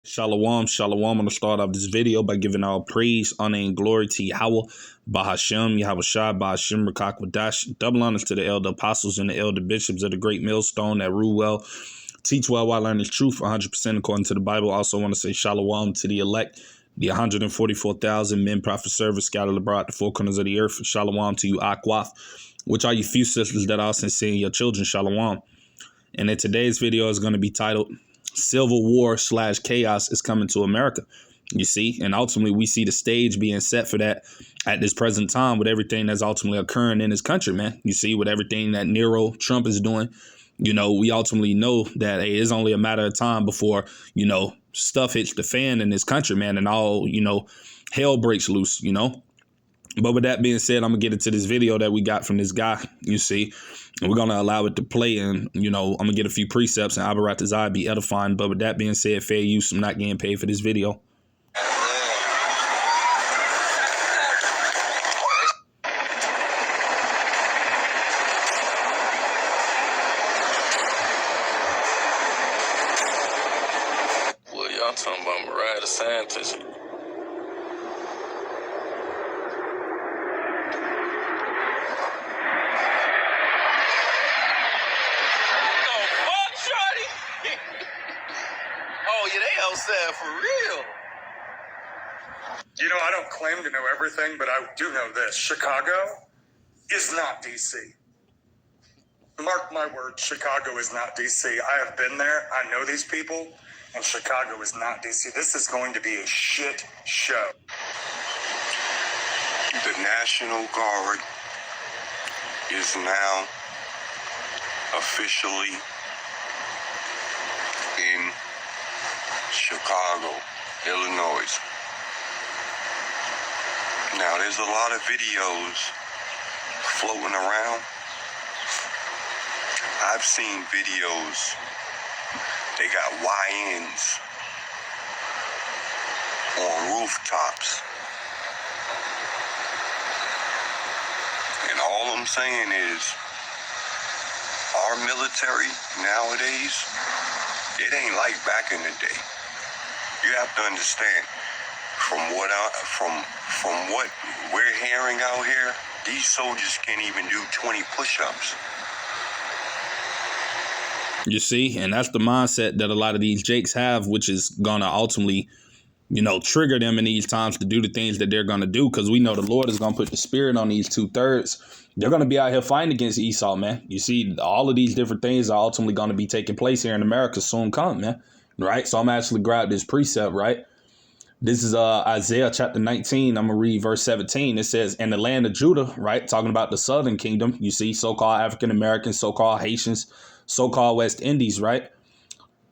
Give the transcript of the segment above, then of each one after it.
Shalom, shalom. I'm going to start off this video by giving all praise, honor, and glory to Yahweh, Bahashem, Yahweh Shai, Bahashem, Rakak Wadash. Double honors to the elder apostles and the elder bishops of the great millstone that rule well, teach well while learning truth 100% according to the Bible. Also want to say shalom to the elect, the 144,000 men, prophet, servants scattered abroad the four corners of the earth. Shalom to you, Akwaf, which are you few sisters that are sincere in your children. Shalom. And in today's video is going to be titled Civil War / Chaos is Coming to America. You see, and ultimately we see the stage being set for that at this present time with everything that's ultimately occurring in this country, man. You see, with everything that Trump is doing, we ultimately know that hey, it's only a matter of time before, stuff hits the fan in this country, man, and all, hell breaks loose, But with that being said, I'm going to get into this video that we got from this guy, you see, and we're going to allow it to play. And, I'm going to get a few precepts and Abarat Tazai be edifying. But with that being said, fair use. I'm not getting paid for this video. Well, y'all talking about Mariah the Scientist. Oh, yeah, they outside for real. I don't claim to know everything, but I do know this. Chicago is not D.C. Mark my words, Chicago is not D.C. I have been there. I know these people, and Chicago is not D.C. This is going to be a shit show. The National Guard is now officially in Chicago, Illinois. Now, there's a lot of videos floating around. I've seen videos, they got YNs on rooftops. And all I'm saying is, our military nowadays, it ain't like back in the day. You have to understand, from what we're hearing out here, these soldiers can't even do 20 push-ups. You see, and that's the mindset that a lot of these jakes have, which is going to ultimately, trigger them in these times to do the things that they're going to do, because we know the Lord is going to put the spirit on these 2/3. They're going to be out here fighting against Esau, man. You see, all of these different things are ultimately going to be taking place here in America soon come, man. Right? So I'm actually grab this precept, right? This is Isaiah chapter 19. I'm going to read verse 17. It says, in the land of Judah, right? Talking about the southern kingdom, you see, so-called African Americans, so-called Haitians, so-called West Indies, right?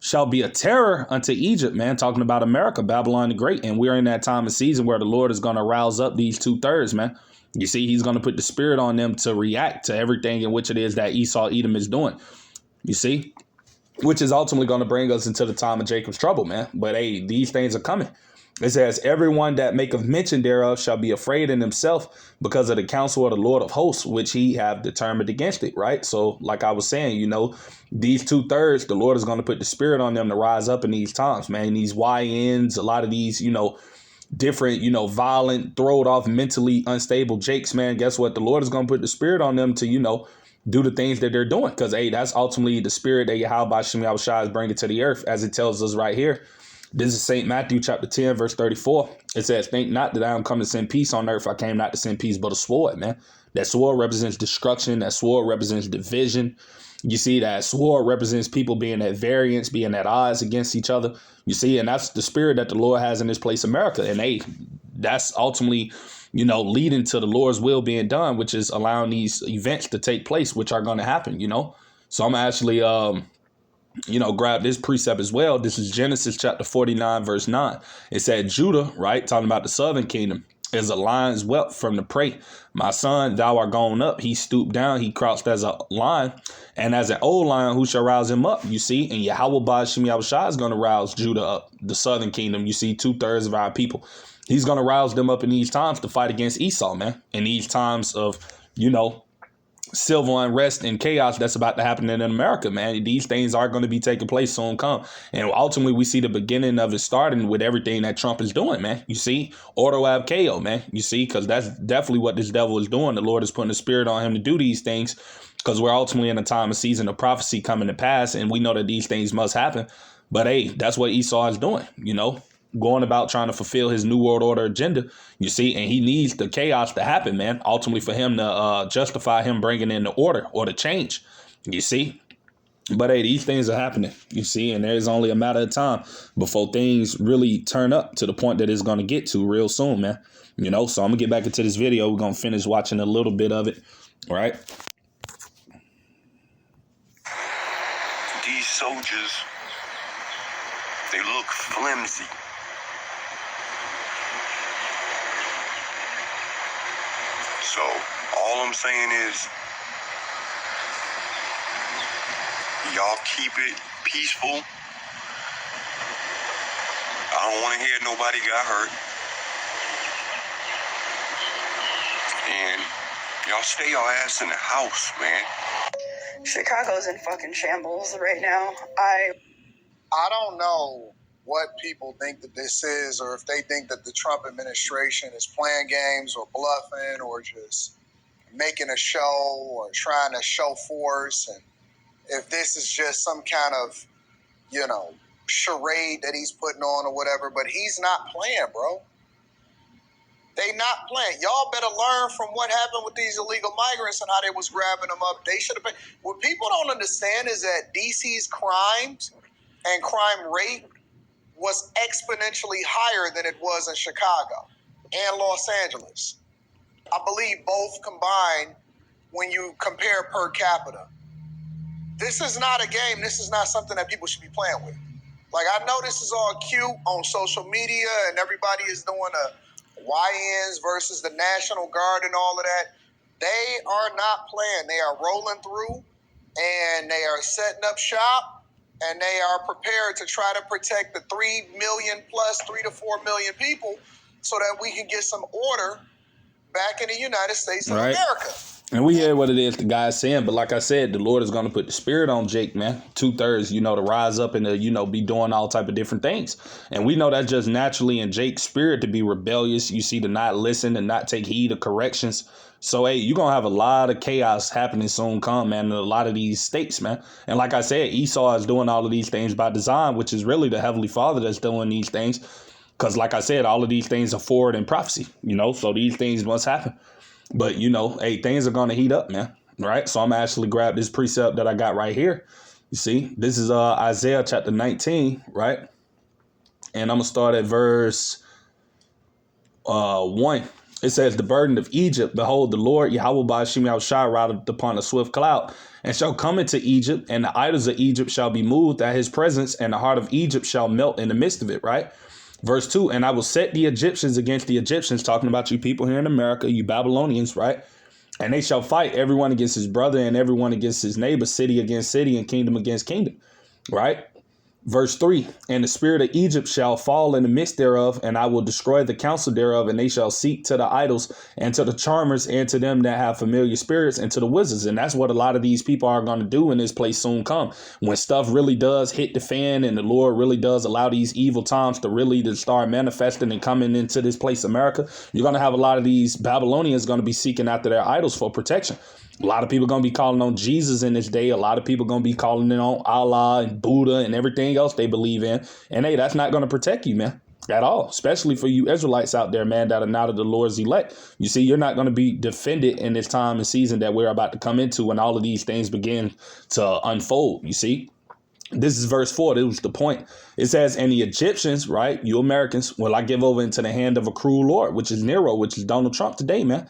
Shall be a terror unto Egypt, man. Talking about America, Babylon the Great. And we're in that time of season where the Lord is going to rouse up these 2/3, man. You see, he's going to put the spirit on them to react to everything in which it is that Esau, Edom is doing. You see, which is ultimately going to bring us into the time of Jacob's trouble, man. But hey, these things are coming. It says, everyone that maketh mention thereof shall be afraid in himself because of the counsel of the Lord of hosts, which he have determined against it, right? So like I was saying, these 2/3, the Lord is going to put the spirit on them to rise up in these times, man. These YNs, a lot of these, different, violent, throwed off, mentally unstable jakes, man. Guess what? The Lord is going to put the spirit on them to, do the things that they're doing. Because, hey, that's ultimately the spirit that Yahweh Shem Shai is bringing to the earth, as it tells us right here. This is St. Matthew chapter 10, verse 34. It says, think not that I am come to send peace on earth. I came not to send peace, but a sword, man. That sword represents destruction. That sword represents division. You see, that sword represents people being at variance, being at odds against each other. You see, and that's the spirit that the Lord has in this place, America. And hey, that's ultimately, leading to the Lord's will being done, which is allowing these events to take place, which are going to happen, So I'm actually, grab this precept as well. This is Genesis chapter 49, verse 9. It said, Judah, right, talking about the southern kingdom, is a lion's whelp from the prey. My son, thou art gone up. He stooped down. He crouched as a lion. And as an old lion, who shall rouse him up? You see, and Yahweh Ba'ashem Yahushua is going to rouse Judah up, the southern kingdom. You see, 2/3 of our people. He's going to rouse them up in these times to fight against Esau, man. In these times of, civil unrest and chaos that's about to happen in America, man. These things are going to be taking place soon come. And ultimately, we see the beginning of it starting with everything that Trump is doing, man. You see, ordo ab chaos, man. You see, because that's definitely what this devil is doing. The Lord is putting the spirit on him to do these things because we're ultimately in a time of season of prophecy coming to pass. And we know that these things must happen. But hey, that's what Esau is doing, going about trying to fulfill his new world order agenda, you see, and he needs the chaos to happen, man, ultimately for him to justify him bringing in the order or the change, you see. But hey, these things are happening, you see, and there's only a matter of time before things really turn up to the point that it's going to get to real soon, man. So I'm gonna get back into this video. We're gonna finish watching a little bit of it. All right. These soldiers, they look flimsy. So all I'm saying is, y'all keep it peaceful. I don't want to hear nobody got hurt. And y'all stay your ass in the house, man. Chicago's in fucking shambles right now. I don't know what people think that this is, or if they think that the Trump administration is playing games or bluffing or just making a show or trying to show force, and if this is just some kind of, charade that he's putting on or whatever. But he's not playing, bro. They not playing. Y'all better learn from what happened with these illegal migrants and how they was grabbing them up. They should have been. What people don't understand is that DC's crimes and crime rate was exponentially higher than it was in Chicago and Los Angeles. I believe both combined when you compare per capita. This is not a game. This is not something that people should be playing with. Like, I know this is all cute on social media and everybody is doing a YNs versus the National Guard and all of that. They are not playing. They are rolling through and they are setting up shop and they are prepared to try to protect the 3 million plus 3 to 4 million people so that we can get some order back in the United States of America. And we hear what it is the guy's saying, but like I said, the Lord is going to put the spirit on Jake, man. 2/3, to rise up and to, be doing all type of different things. And we know that's just naturally in Jake's spirit to be rebellious. You see, to not listen and not take heed of corrections. So, hey, you're going to have a lot of chaos happening soon come, man, in a lot of these states, man. And like I said, Esau is doing all of these things by design, which is really the Heavenly Father that's doing these things. Because like I said, all of these things are forward in prophecy, so these things must happen. But, hey, things are going to heat up, man. Right. So I'm actually grab this precept that I got right here. You see, this is Isaiah chapter 19. Right. And I'm going to start at verse 1. It says, the burden of Egypt, behold, the Lord Yahweh Ba'ashim Yahushua rideth upon a swift cloud, and shall come into Egypt, and the idols of Egypt shall be moved at his presence, and the heart of Egypt shall melt in the midst of it. Right. Verse 2, and I will set the Egyptians against the Egyptians, talking about you people here in America, you Babylonians, right? And they shall fight everyone against his brother and everyone against his neighbor, city against city and kingdom against kingdom, right? Verse 3, and the spirit of Egypt shall fall in the midst thereof, and I will destroy the counsel thereof, and they shall seek to the idols and to the charmers and to them that have familiar spirits and to the wizards. And that's what a lot of these people are going to do in this place soon come. When stuff really does hit the fan and the Lord really does allow these evil times to start manifesting and coming into this place, America, you're going to have a lot of these Babylonians going to be seeking after their idols for protection. A lot of people going to be calling on Jesus in this day. A lot of people going to be calling on Allah and Buddha and everything else they believe in. And hey, that's not going to protect you, man, at all. Especially for you Israelites out there, man, that are not of the Lord's elect. You see, you're not going to be defended in this time and season that we're about to come into when all of these things begin to unfold. You see, this is verse 4. This was the point. It says, and the Egyptians, right, you Americans, will I give over into the hand of a cruel Lord, which is Nero, which is Donald Trump today, man.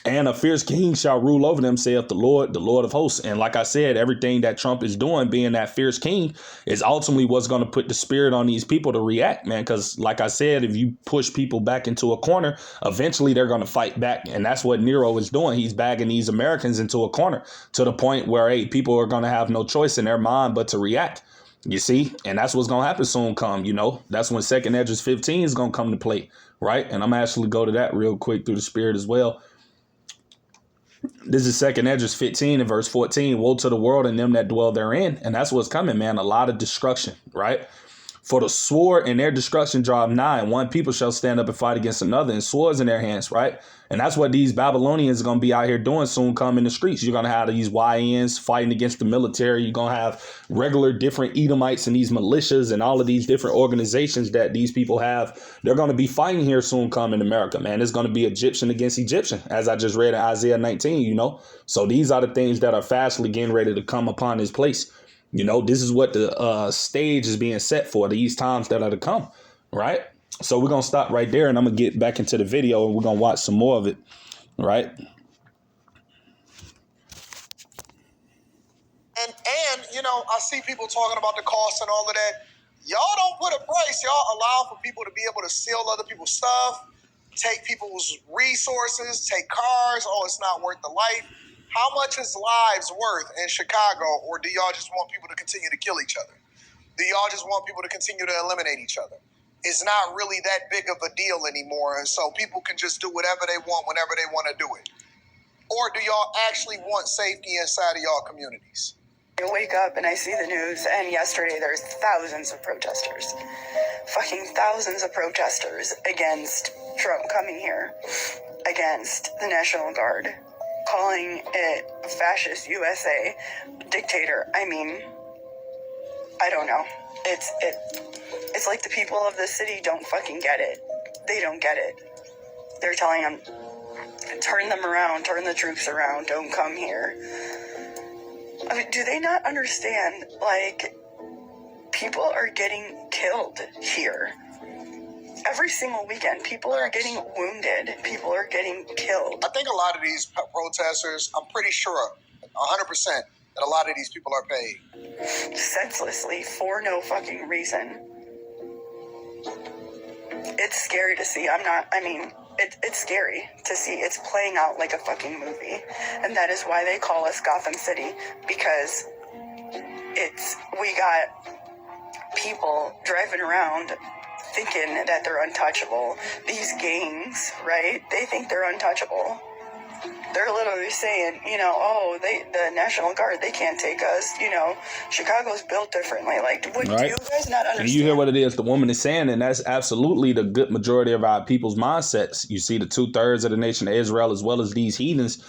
And a fierce king shall rule over them, saith the Lord of hosts. And like I said, everything that Trump is doing, being that fierce king, is ultimately what's going to put the spirit on these people to react, man. Because like I said, if you push people back into a corner, eventually they're going to fight back. And that's what Nero is doing. He's bagging these Americans into a corner to the point where, hey, people are going to have no choice in their mind but to react. You see, and that's what's going to happen soon come, that's when 2nd Esdras 15 is going to come to play. Right. And I'm actually go to that real quick through the spirit as well. This is 2nd Esdras 15 and verse 14. Woe to the world and them that dwell therein. And that's what's coming, man. A lot of destruction, right? For the sword and their destruction draw nigh, and one people shall stand up and fight against another, and swords in their hands, right? And that's what these Babylonians are going to be out here doing soon come in the streets. You're going to have these YNs fighting against the military. You're going to have regular different Edomites and these militias and all of these different organizations that these people have. They're going to be fighting here soon come in America, man. It's going to be Egyptian against Egyptian, as I just read in Isaiah 19, you know. So these are the things that are fastly getting ready to come upon this place. You know, this is what the stage is being set for, these times that are to come, right? So we're going to stop right there, and I'm going to get back into the video, and we're going to watch some more of it, right? And you know, I see people talking about the cost and all of that. Y'all don't put a price. Y'all allow for people to be able to steal other people's stuff, take people's resources, take cars. Oh, it's not worth the life. How much is lives worth in Chicago, or do y'all just want people to continue to kill each other? Do y'all just want people to continue to eliminate each other? It's not really that big of a deal anymore, and so people can just do whatever they want whenever they want to do it. Or do y'all actually want safety inside of y'all communities? I wake up and I see the news, and yesterday there's thousands of protesters. Fucking thousands of protesters against Trump coming here, against the National Guard, calling it fascist USA, dictator. I mean, I don't know. It's like the people of the city don't fucking get it. They don't get it. They're telling them, turn them around, turn the troops around, don't come here. I mean, do they not understand, like, people are getting killed here? Every single weekend, people are getting wounded. People are getting killed. I think a lot of these protesters, I'm pretty sure, 100%, that a lot of these people are paid. Senselessly, for no fucking reason. It's scary to see. It's scary to see. It's playing out like a fucking movie. And that is why they call us Gotham City, because we got people driving around thinking that they're untouchable. These gangs, right? They think they're untouchable. They're literally saying, you know, the National Guard, they can't take us. You know, Chicago's built differently. Like, do you guys not understand? And you hear what it is the woman is saying, and that's absolutely the good majority of our people's mindsets. You see the 2/3 of the nation of Israel, as well as these heathens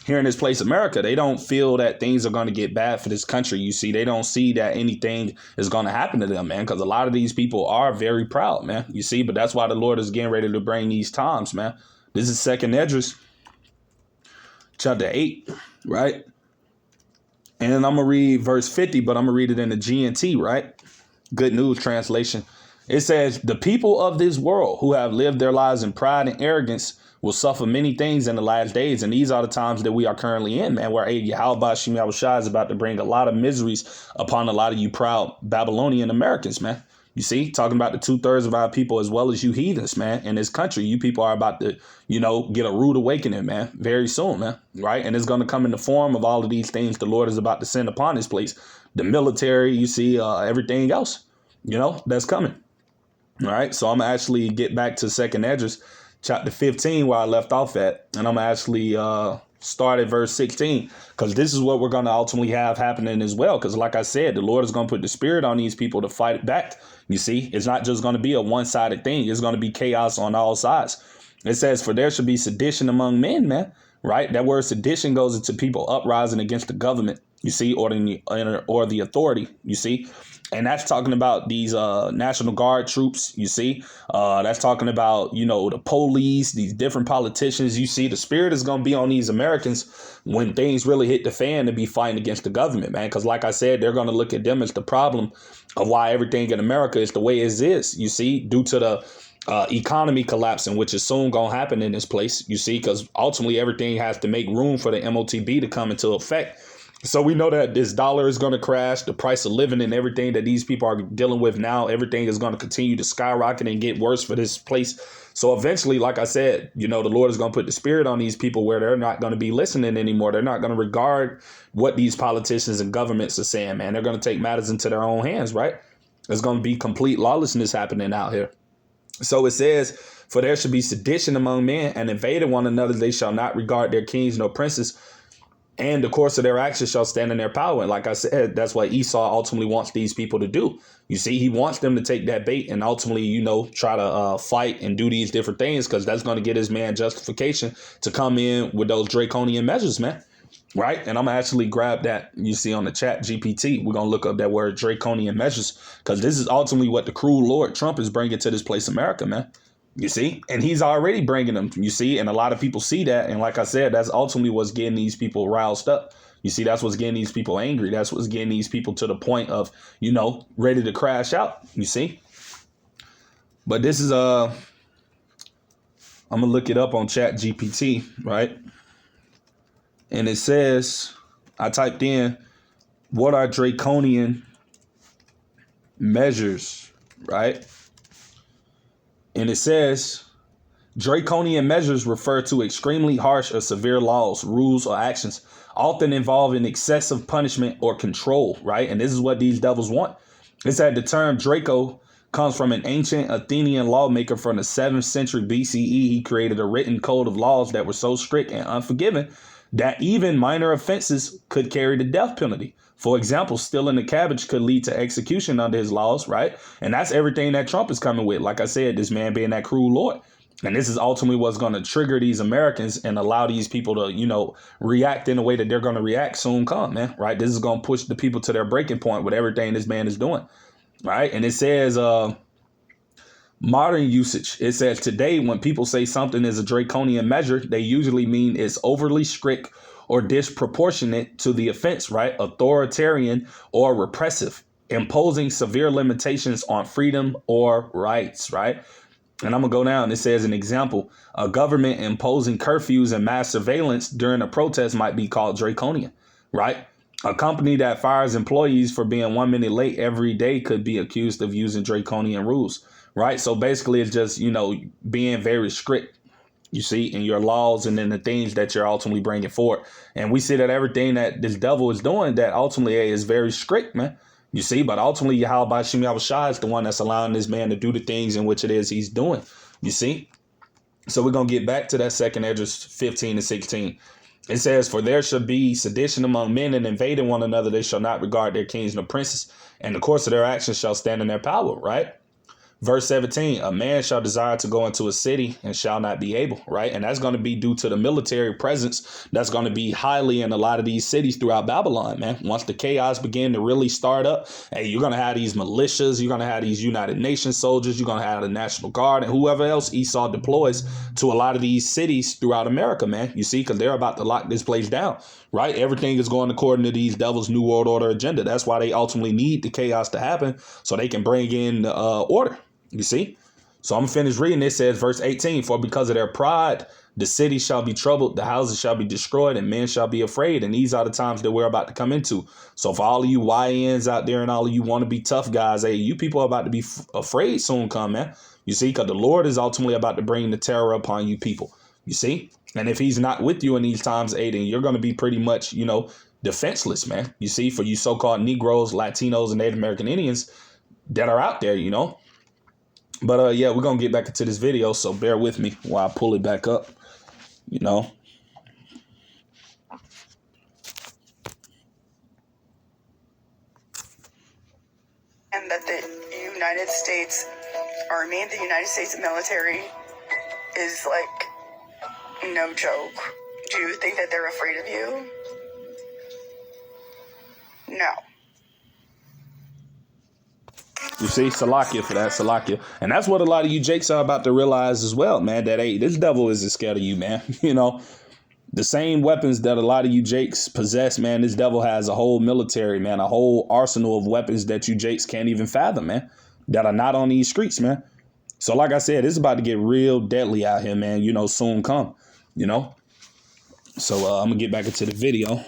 here in this place, America. They don't feel that things are going to get bad for this country. You see, they don't see that anything is going to happen to them, man, because a lot of these people are very proud, man. You see, but that's why the Lord is getting ready to bring these times, man. This is 2nd Esdras, chapter 8, right? And I'm going to read verse 50, but I'm going to read it in the GNT, right? Good News Translation. It says, the people of this world who have lived their lives in pride and arrogance will suffer many things in the last days. And these are the times that we are currently in, man, where Yahweh Shem Yahushua is about to bring a lot of miseries upon a lot of you proud Babylonian Americans, man. You see, talking about the 2/3 of our people, as well as you heathens, man, in this country. You people are about to, you know, get a rude awakening, man, very soon, man, right? And it's going to come in the form of all of these things the Lord is about to send upon this place. The military, you see, everything else, you know, that's coming. All right, so I'm going to actually get back to 2nd Esdras, chapter 15, where I left off at, and I'm going to actually start at verse 16, because this is what we're going to ultimately have happening as well, because like I said, the Lord is going to put the spirit on these people to fight back. You see, it's not just going to be a one-sided thing. It's going to be chaos on all sides. It says, for there should be sedition among men, man, right? That word sedition goes into people uprising against the government, you see, or the authority, you see. And that's talking about these National Guard troops, you see. That's talking about, you know, the police, these different politicians. You see, the spirit is going to be on these Americans when things really hit the fan to be fighting against the government, man. Because like I said, they're going to look at them as the problem of why everything in America is the way it is, you see, due to the economy collapsing, which is soon going to happen in this place, you see, because ultimately everything has to make room for the MOTB to come into effect. So we know that this dollar is going to crash, the price of living and everything that these people are dealing with now, everything is going to continue to skyrocket and get worse for this place. So eventually, like I said, you know, the Lord is going to put the spirit on these people where they're not going to be listening anymore. They're not going to regard what these politicians and governments are saying, man. They're going to take matters into their own hands, right? There's going to be complete lawlessness happening out here. So it says, For there should be sedition among men, and invading one another, they shall not regard their kings nor princes, and the course of their actions shall stand in their power. And like I said, that's what Esau ultimately wants these people to do. You see, he wants them to take that bait and ultimately, try to fight and do these different things, because that's going to get his man justification to come in with those draconian measures, man. Right. And I'm going to actually grab that you see on the chat GPT. We're going to look up that word draconian measures, because this is ultimately what the cruel Lord Trump is bringing to this place, America, man. You see, and he's already bringing them, you see, and a lot of people see that. And like I said, that's ultimately what's getting these people roused up. You see, that's what's getting these people angry. That's what's getting these people to the point of, ready to crash out, you see. But this is, I'm going to look it up on Chat GPT, right? And it says, I typed in, what are draconian measures, right? And it says, draconian measures refer to extremely harsh or severe laws, rules, or actions, often involving excessive punishment or control, right? And this is what these devils want. It's that the term Draco comes from an ancient Athenian lawmaker from the 7th century BCE. He created a written code of laws that were so strict and unforgiving that even minor offenses could carry the death penalty. For example, stealing a cabbage could lead to execution under his laws, right? And that's everything that Trump is coming with. Like I said, this man being that cruel Lord. And this is ultimately what's going to trigger these Americans and allow these people to, react in a way that they're going to react soon come, man. Right. This is going to push the people to their breaking point with everything this man is doing. Right. And it says modern usage. It says today, when people say something is a draconian measure, they usually mean it's overly strict or disproportionate to the offense. Right. Authoritarian or repressive, imposing severe limitations on freedom or rights. Right. And I'm going to go down. It says an example, a government imposing curfews and mass surveillance during a protest might be called draconian, right? A company that fires employees for being 1 minute late every day could be accused of using draconian rules, right? So basically it's just, being very strict, you see, in your laws and then the things that you're ultimately bringing forward. And we see that everything that this devil is doing that ultimately is very strict, man. You see, but ultimately, Yahweh Shem Yahushua is the one that's allowing this man to do the things in which it is he's doing. You see? So we're going to get back to that 2nd Esdras 15 and 16. It says, for there shall be sedition among men, and invading one another, they shall not regard their kings nor princes, and the course of their actions shall stand in their power, right? Verse 17, a man shall desire to go into a city and shall not be able, right? And that's going to be due to the military presence that's going to be highly in a lot of these cities throughout Babylon, man. Once the chaos begin to really start up, hey, you're going to have these militias, you're going to have these United Nations soldiers, you're going to have the National Guard and whoever else Esau deploys to a lot of these cities throughout America, man. You see, because they're about to lock this place down, right? Everything is going according to these devils' New World Order agenda. That's why they ultimately need the chaos to happen so they can bring in order. You see? So I'm going to finish reading. It says, verse 18, for because of their pride, the city shall be troubled, the houses shall be destroyed, and men shall be afraid. And these are the times that we're about to come into. So for all of you YNs out there and all of you want to be tough guys, hey, you people are about to be afraid soon come, man. You see, because the Lord is ultimately about to bring the terror upon you people. You see? And if he's not with you in these times, Aiden, you're going to be pretty much, defenseless, man. You see, for you so-called Negroes, Latinos, and Native American Indians that are out there, But yeah, we're going to get back into this video, so bear with me while I pull it back up, And that the United States Army, the United States military is like no joke. Do you think that they're afraid of you? No. You see, Salakia for that, Salakia. And that's what a lot of you Jakes are about to realize as well, man, that, hey, this devil isn't scared of you, man. The same weapons that a lot of you Jakes possess, man, this devil has a whole military, man, a whole arsenal of weapons that you Jakes can't even fathom, man, that are not on these streets, man. So like I said, it's about to get real deadly out here, man, soon come, So I'm going to get back into the video.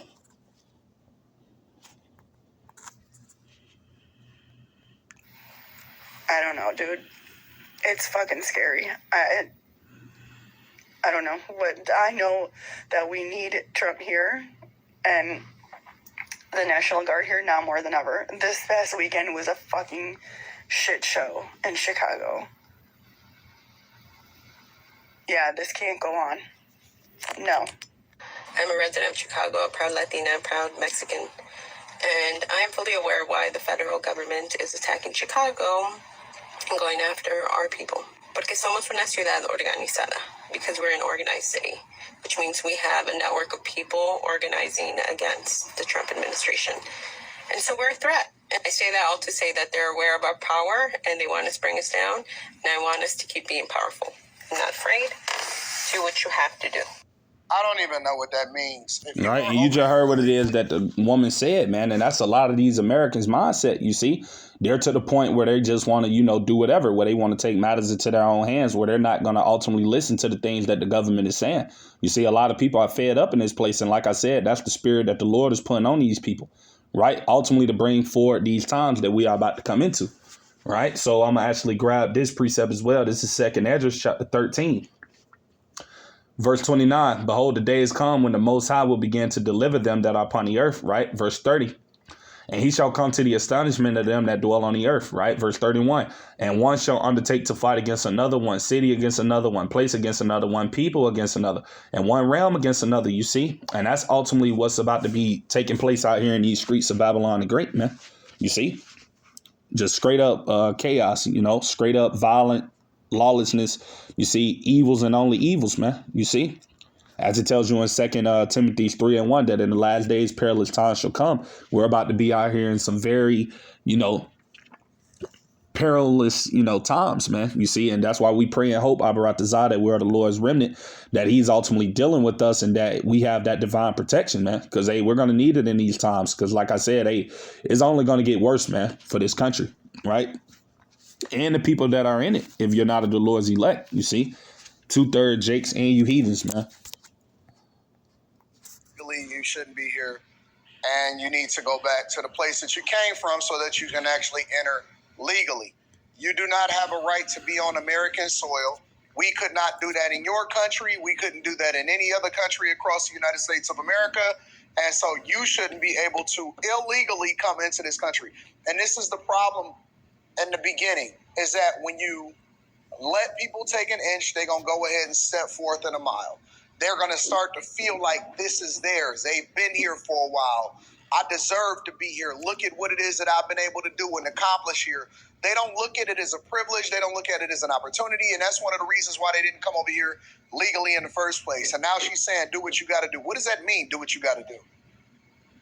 I don't know, dude. It's fucking scary. I don't know. What I know that we need Trump here and the National Guard here now more than ever. This past weekend was a fucking shit show in Chicago. Yeah, this can't go on. No. I'm a resident of Chicago, a proud Latina, a proud Mexican, and I am fully aware why the federal government is attacking Chicago and going after our people. Porque somos una ciudad organizada, because we're an organized city, which means we have a network of people organizing against the Trump administration. And so we're a threat. And I say that all to say that they're aware of our power and they want us to bring us down. And I want us to keep being powerful. I'm not afraid. Do what you have to do. I don't even know what that means. Right, and you just heard what it is that the woman said, man, and that's a lot of these Americans' mindset, you see. They're to the point where they just want to, do whatever, where they want to take matters into their own hands, where they're not going to ultimately listen to the things that the government is saying. You see, a lot of people are fed up in this place, and like I said, that's the spirit that the Lord is putting on these people, right? Ultimately to bring forward these times that we are about to come into, right? So I'm going to actually grab this precept as well. This is 2nd Ezra chapter 13. Verse 29, behold, the days come when the Most High will begin to deliver them that are upon the earth, right? Verse 30, and he shall come to the astonishment of them that dwell on the earth, right? Verse 31, and one shall undertake to fight against another, one city against another, one place against another, one people against another, and one realm against another, you see? And that's ultimately what's about to be taking place out here in these streets of Babylon the Great, man. You see? Just straight up chaos, straight up violent lawlessness. You see, evils and only evils, man. You see, as it tells you in 2 Timothy 3:1, that in the last days perilous times shall come. We're about to be out here in some very, perilous, times, man. You see, and that's why we pray and hope, Abaratazah, that we're the Lord's remnant, that he's ultimately dealing with us and that we have that divine protection, man. Because, hey, we're going to need it in these times. Because, like I said, hey, it's only going to get worse, man, for this country, right? And the people that are in it, if you're not of the Lord's elect, you see. 2/3 Jakes and you heathens, man. You shouldn't be here, and you need to go back to the place that you came from so that you can actually enter legally. You do not have a right to be on American soil. We could not do that in your country. We couldn't do that in any other country across the United States of America. And so you shouldn't be able to illegally come into this country. And this is the problem in the beginning, is that when you let people take an inch, they're going to go ahead and step forth in a mile. They're going to start to feel like this is theirs. They've been here for a while. I deserve to be here. Look at what it is that I've been able to do and accomplish here. They don't look at it as a privilege. They don't look at it as an opportunity. And that's one of the reasons why they didn't come over here legally in the first place. And now she's saying, do what you got to do. What does that mean, do what you got to do?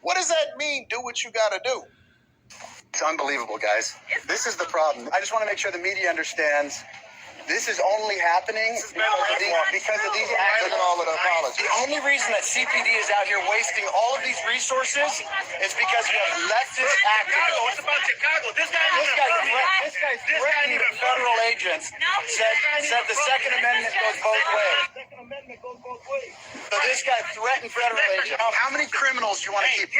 What does that mean, do what you got to do? It's unbelievable, guys. This is the problem. I just want to make sure the media understands this is only happening because of these acts. Look at all of the apologies. The only reason that CPD is out here wasting all of these resources is because you have leftist activists. It's about Chicago. This guy threatening federal agents said the Second Amendment goes both ways. So this guy threatened federal agents. How many criminals do you want to keep?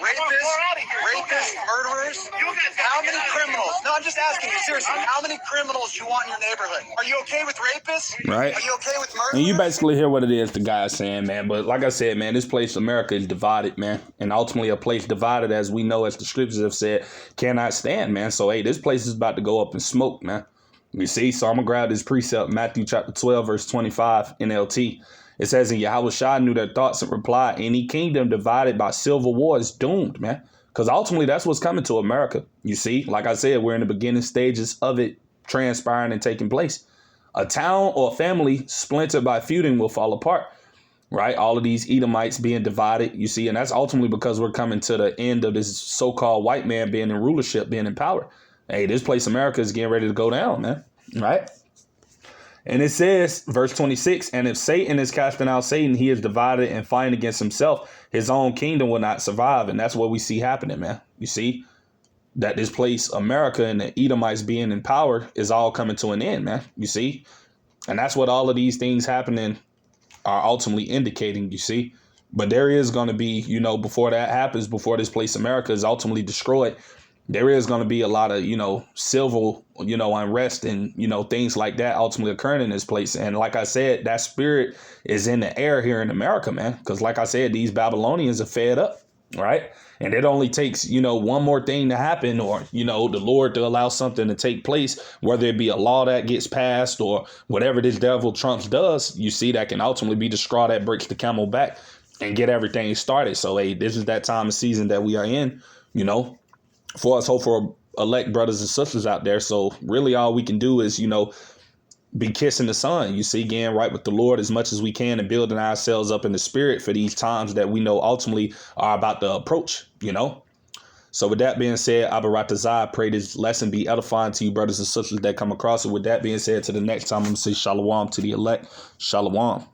Rapists, murderers? How many criminals? No, I'm just asking you seriously. How many criminals do you want in your neighborhood? Are you okay with rapists? Right. Are you okay with murderers? And you basically hear what it is the guy is saying, man. But like I said, man, this place, America, is divided, man. And ultimately a place divided, as we know, as the scriptures have said, cannot stand, man. So, hey, this place is about to go up in smoke, man. You see? So I'm going to grab this precept, Matthew chapter 12, verse 25, NLT. It says, and Yahushua knew their thoughts and replied, any kingdom divided by civil war is doomed, man. Because ultimately that's what's coming to America. You see? Like I said, we're in the beginning stages of it transpiring and taking place. A town or family splintered by feuding will fall apart, right? All of these Edomites being divided, you see, and that's ultimately because we're coming to the end of this so-called white man being in rulership, being in power. Hey, this place America is getting ready to go down, man, right? And it says, verse 26, and if Satan is casting out Satan, he is divided and fighting against himself. His own kingdom will not survive. And that's what we see happening, man. You see? That this place, America, and the Edomites being in power is all coming to an end, man. You see? And that's what all of these things happening are ultimately indicating, you see? But there is going to be, before that happens, before this place, America, is ultimately destroyed, there is going to be a lot of, civil, unrest and, things like that ultimately occurring in this place. And like I said, that spirit is in the air here in America, man. Because like I said, these Babylonians are fed up. right? And it only takes, one more thing to happen, or, the Lord to allow something to take place, whether it be a law that gets passed or whatever this devil Trump does, you see, that can ultimately be the straw that breaks the camel back and get everything started. So, hey, this is that time of season that we are in, for us hopeful elect brothers and sisters out there. So really all we can do is, be kissing the sun, getting right with the Lord as much as we can and building ourselves up in the spirit for these times that we know ultimately are about to approach, So with that being said, Abaratazai, I pray this lesson be edifying to you brothers and sisters that come across it. With that being said, to the next time, I'm going to say shalom to the elect. Shalom.